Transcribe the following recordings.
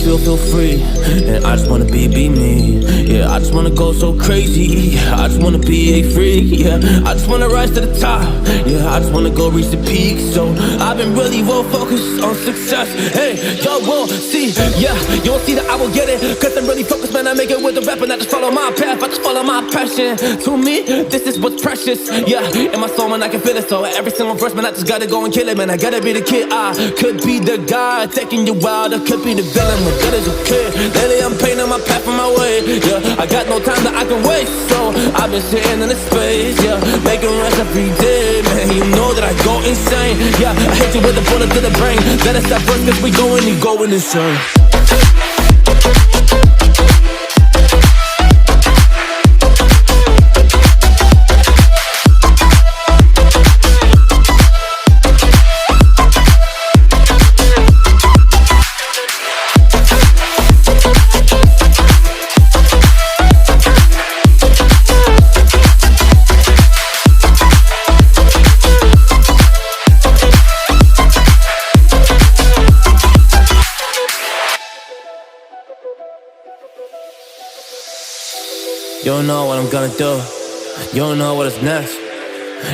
feel free. And I just wanna be me. Yeah, I just wanna go so crazy. I just wanna be a freak. Yeah, I just wanna rise to the top. Yeah, I just wanna go reach the peak. So I've been really well focused on success. Hey, y'all won't see. Yeah, you won't see that I will get it. Cause I'm really focused, man. I make it with the rap and I just follow my path. I just follow my passion. To me, this is what's precious. Yeah, in my soul, man, I can feel it. So every single verse, man, I just gotta go and kill it, man. I gotta be the kid. I could be the guy taking you wild. I could be the villain, but good as a kid. Lately, I'm painting my path on my way. Yeah, I got no time that I can waste. So I've been sitting in the space. Yeah, making rest every day, man. You know that I go insane. Yeah, I hit you with a bullet to the brain. Let us stop first, cause we going insane. You don't know what I'm gonna do. You don't know what is next.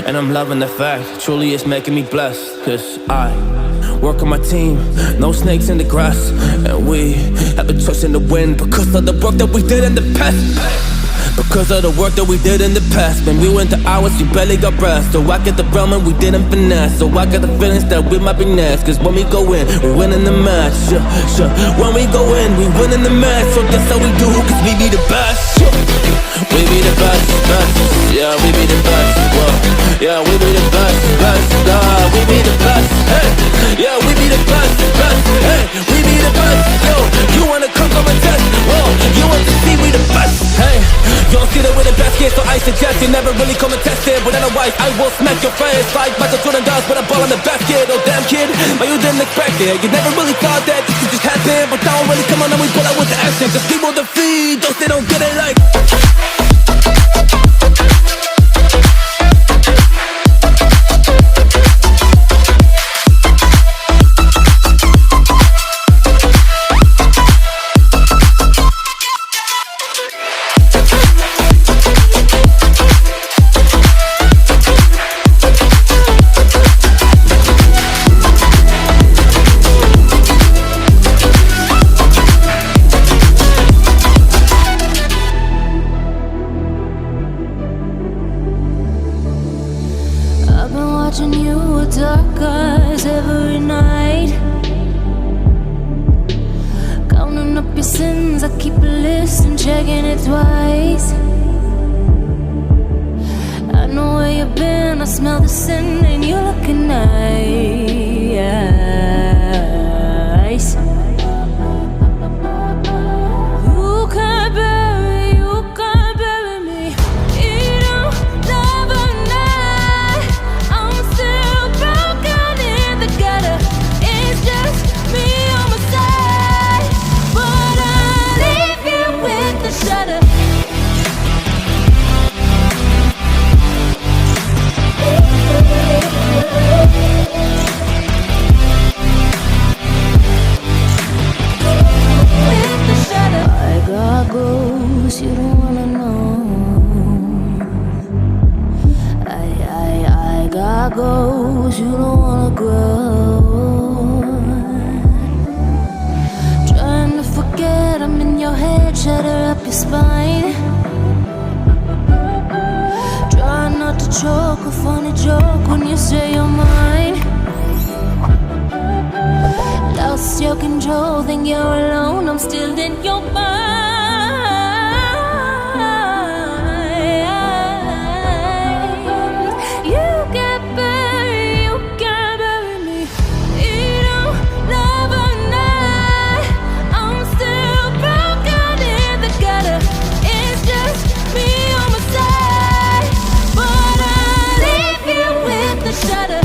And I'm loving the fact, truly it's making me blessed. Cause I work on my team, no snakes in the grass. And we have a choice in the wind because of the work that we did in the past. Because of the work that we did in the past. When we went to hours, you barely got breath. So I get the realm and we didn't finesse. So I got the feelings that we might be next. Cause when we go in, we win in the match. When we go in, we win in the match. So that's how we do, cause we be the best. We be the best, best. Yeah, we be the best. Whoa. Yeah, we be the best, best. We be the best. Hey, yeah, we be the best, best. Hey, we be the best. Yo, you wanna come and test? Whoa, you want to see we the best? Hey, you don't see that we're the best kid, so I suggest you never really come and test it. But otherwise, I will smack your face like Michael Jordan does with a ball in the basket. Oh damn kid, but you didn't expect it. You never really thought that this could just happen. But now really come on and we pull out with the action. Cause people defeat those they don't get it like. Watching you with dark eyes every night, counting up your sins. I keep a list and checking it twice. I know where you've been, I smell the sin, and you're looking nice. You can't bury me. You don't love a night. I'm still broken in the gutter. It's just me on my side, but I leave you with the shudder. I got ghosts you don't wanna know. I got ghosts you don't wanna grow. Trying to forget I'm in your head, shatter up your spine. Try not to choke, a funny joke when you say you're mine. Lost your control, think you're alone, I'm still in your mind. You can't bury me. You don't love a night. I'm still broken in the gutter. It's just me on my side, but I leave you with the shudder.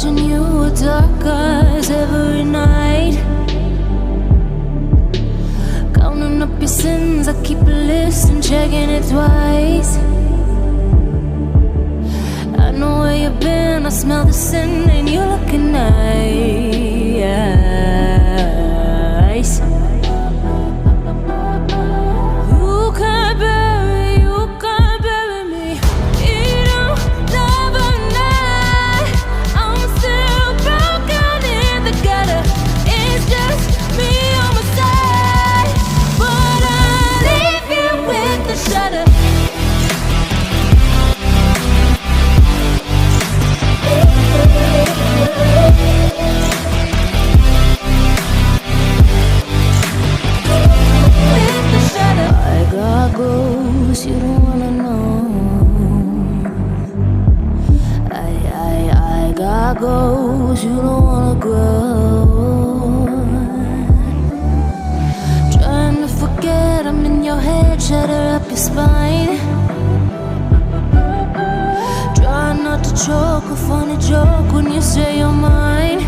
Watching you with dark eyes every night. Counting up your sins, I keep a list and checking it twice. I know where you've been, I smell the sin and you looking nice. You can't bury me. You don't love a night. I'm still broken in the gutter. It's just me on my side, but I leave you with the shudder. I got goals you don't wanna know. I got goals you don't wanna grow. Trying to forget I'm in your head, shatter up your spine. Try not to choke, a funny joke when you say you're mine.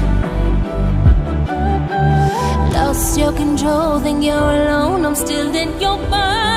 Lost your control, think you're alone, I'm still in your mind.